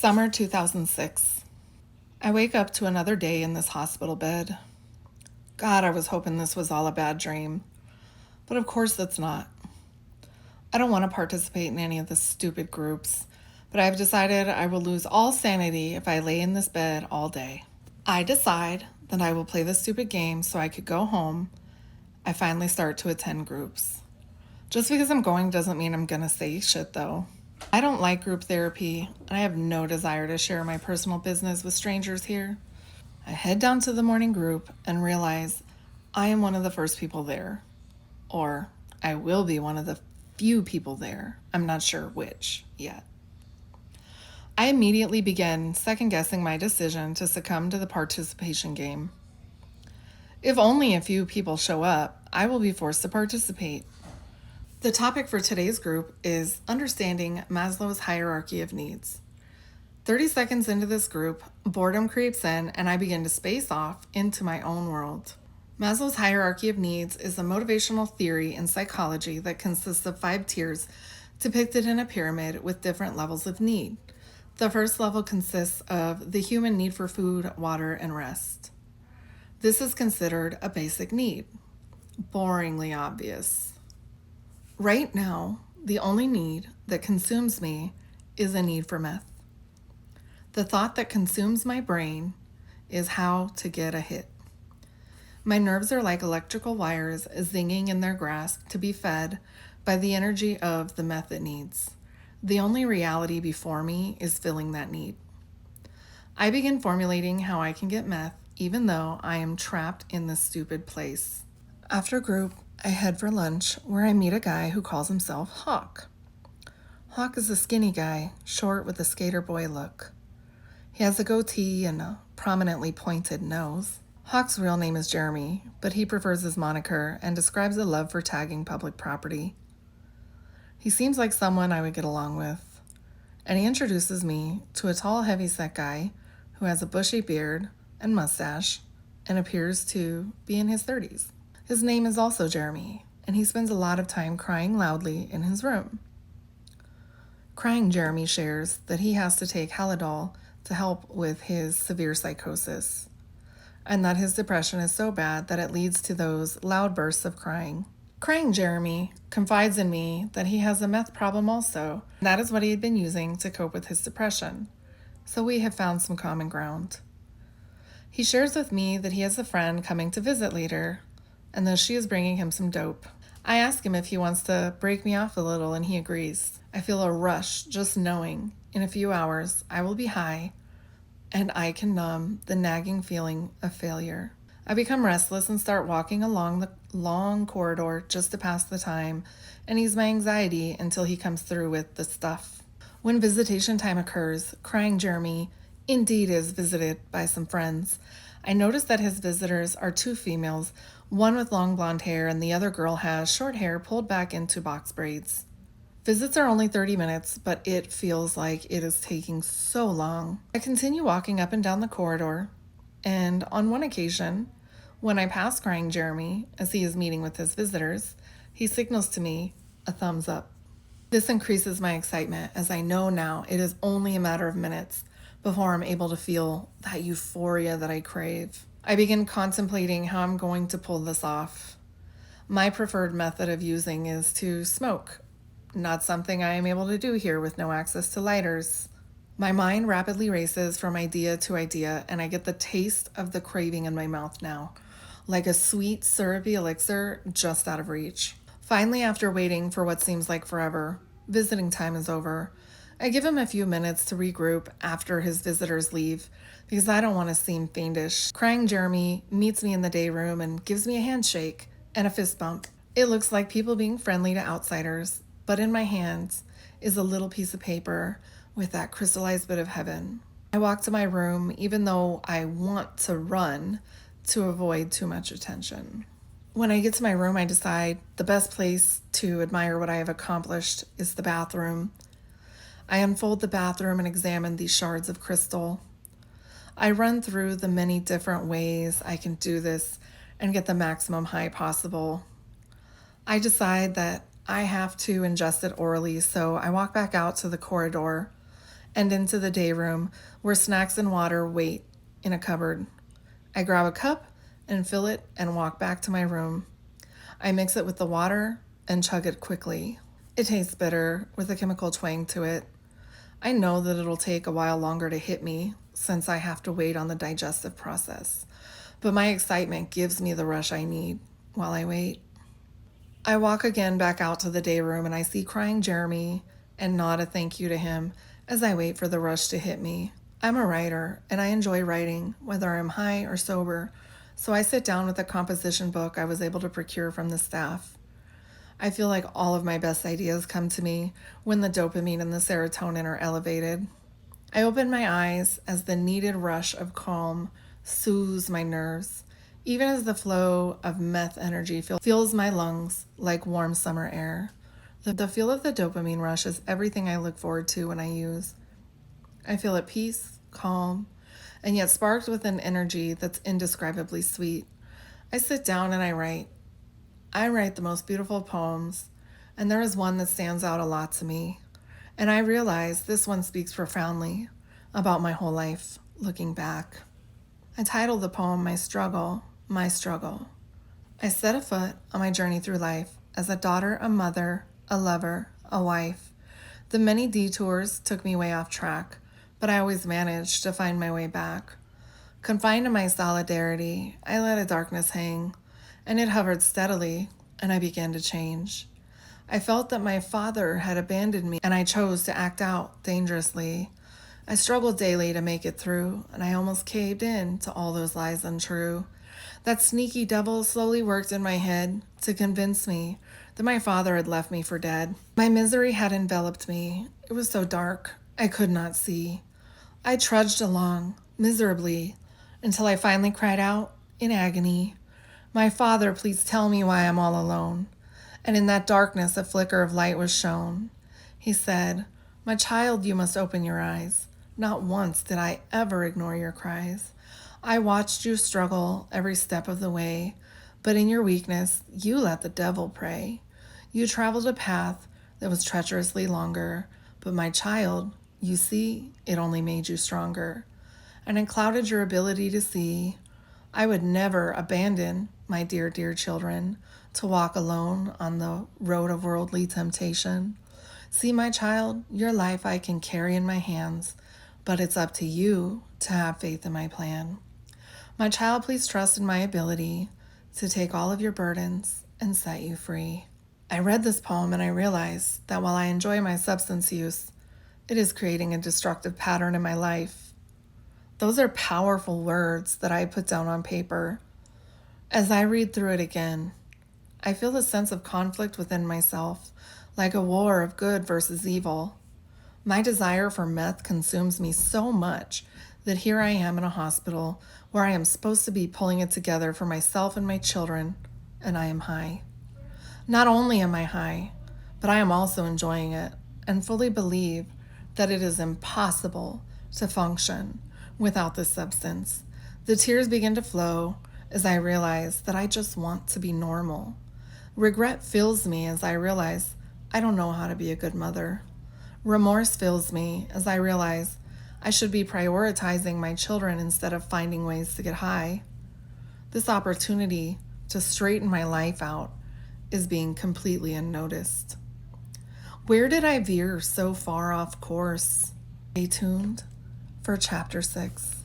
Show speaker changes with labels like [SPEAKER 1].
[SPEAKER 1] Summer 2006. I wake up to another day in this hospital bed. God, I was hoping this was all a bad dream. But of course it's not. I don't want to participate in any of the stupid groups, but I've decided I will lose all sanity if I lay in this bed all day. I decide that I will play this stupid game so I could go home. I finally start to attend groups. Just because I'm going doesn't mean I'm gonna say shit though. I don't like group therapy, and I have no desire to share my personal business with strangers here. I head down to the morning group and realize I am one of the first people there. Or I will be one of the few people there. I'm not sure which yet. I immediately begin second guessing my decision to succumb to the participation game. If only a few people show up, I will be forced to participate. The topic for today's group is understanding Maslow's hierarchy of needs. 30 seconds into this group, boredom creeps in and I begin to space off into my own world. Maslow's hierarchy of needs is a motivational theory in psychology that consists of 5 tiers depicted in a pyramid with different levels of need. The first level consists of the human need for food, water, and rest. This is considered a basic need. Boringly obvious. Right now, the only need that consumes me is a need for meth. The thought that consumes my brain is how to get a hit. My nerves are like electrical wires zinging in their grasp to be fed by the energy of the meth it needs. The only reality before me is filling that need. I begin formulating how I can get meth even though I am trapped in this stupid place. After group, I head for lunch where I meet a guy who calls himself Hawk. Hawk is a skinny guy, short with a skater boy look. He has a goatee and a prominently pointed nose. Hawk's real name is Jeremy, but he prefers his moniker and describes a love for tagging public property. He seems like someone I would get along with, and he introduces me to a tall, heavy-set guy who has a bushy beard and mustache and appears to be in his 30s. His name is also Jeremy, and he spends a lot of time crying loudly in his room. Crying Jeremy shares that he has to take Halidol to help with his severe psychosis, and that his depression is so bad that it leads to those loud bursts of crying. Crying Jeremy confides in me that he has a meth problem also, and that is what he had been using to cope with his depression, so we have found some common ground. He shares with me that he has a friend coming to visit later, and that she is bringing him some dope. I ask him if he wants to break me off a little, and he agrees. I feel a rush just knowing in a few hours I will be high, and I can numb the nagging feeling of failure. I become restless and start walking along the long corridor just to pass the time and ease my anxiety until he comes through with the stuff. When visitation time occurs, crying Jeremy indeed is visited by some friends. I notice that his visitors are 2 females, one with long blonde hair and the other girl has short hair pulled back into box braids. Visits are only 30 minutes, but it feels like it is taking so long. I continue walking up and down the corridor, and on one occasion, when I pass crying Jeremy as he is meeting with his visitors, he signals to me a thumbs up. This increases my excitement as I know now it is only a matter of minutes before I'm able to feel that euphoria that I crave. I begin contemplating how I'm going to pull this off. My preferred method of using is to smoke, not something I am able to do here with no access to lighters. My mind rapidly races from idea to idea, and I get the taste of the craving in my mouth now, like a sweet, syrupy elixir just out of reach. Finally, after waiting for what seems like forever, visiting time is over. I give him a few minutes to regroup after his visitors leave because I don't want to seem fiendish. Crying Jeremy meets me in the day room and gives me a handshake and a fist bump. It looks like people being friendly to outsiders, but in my hands is a little piece of paper with that crystallized bit of heaven. I walk to my room even though I want to run to avoid too much attention. When I get to my room, I decide the best place to admire what I have accomplished is the bathroom. I unfold the bathroom and examine these shards of crystal. I run through the many different ways I can do this and get the maximum high possible. I decide that I have to ingest it orally, so I walk back out to the corridor and into the day room where snacks and water wait in a cupboard. I grab a cup and fill it and walk back to my room. I mix it with the water and chug it quickly. It tastes bitter with a chemical twang to it. I know that it'll take a while longer to hit me since I have to wait on the digestive process, but my excitement gives me the rush I need while I wait. I walk again back out to the day room and I see crying Jeremy and nod a thank you to him as I wait for the rush to hit me. I'm a writer and I enjoy writing, whether I'm high or sober, so I sit down with a composition book I was able to procure from the staff. I feel like all of my best ideas come to me when the dopamine and the serotonin are elevated. I open my eyes as the needed rush of calm soothes my nerves, even as the flow of meth energy fills my lungs like warm summer air. The feel of the dopamine rush is everything I look forward to when I use. I feel at peace, calm, and yet sparked with an energy that's indescribably sweet. I sit down and I write. I write the most beautiful poems, and there is one that stands out a lot to me. And I realize this one speaks profoundly about my whole life, looking back. I titled the poem My Struggle, My Struggle. I set a foot on my journey through life as a daughter, a mother, a lover, a wife. The many detours took me way off track, but I always managed to find my way back. Confined to my solidarity, I let a darkness hang, and it hovered steadily, and I began to change. I felt that my father had abandoned me, and I chose to act out dangerously. I struggled daily to make it through, and I almost caved in to all those lies untrue. That sneaky devil slowly worked in my head to convince me that my father had left me for dead. My misery had enveloped me. It was so dark, I could not see. I trudged along, miserably, until I finally cried out, in agony, "My Father, please tell me why I'm all alone." And in that darkness, a flicker of light was shown. He said, "My child, you must open your eyes. Not once did I ever ignore your cries. I watched you struggle every step of the way, but in your weakness, you let the devil prey. You traveled a path that was treacherously longer, but my child, you see, it only made you stronger. And it clouded your ability to see. I would never abandon my dear, dear children to walk alone on the road of worldly temptation. See, my child, your life I can carry in my hands, but it's up to you to have faith in my plan. My child, please trust in my ability to take all of your burdens and set you free." I read this poem and I realized that while I enjoy my substance use, it is creating a destructive pattern in my life. Those are powerful words that I put down on paper. As I read through it again, I feel a sense of conflict within myself, like a war of good versus evil. My desire for meth consumes me so much that here I am in a hospital where I am supposed to be pulling it together for myself and my children, and I am high. Not only am I high, but I am also enjoying it and fully believe that it is impossible to function without this substance. The tears begin to flow as I realize that I just want to be normal. Regret fills me as I realize I don't know how to be a good mother. Remorse fills me as I realize I should be prioritizing my children instead of finding ways to get high. This opportunity to straighten my life out is being completely unnoticed. Where did I veer so far off course? Stay tuned for Chapter 6.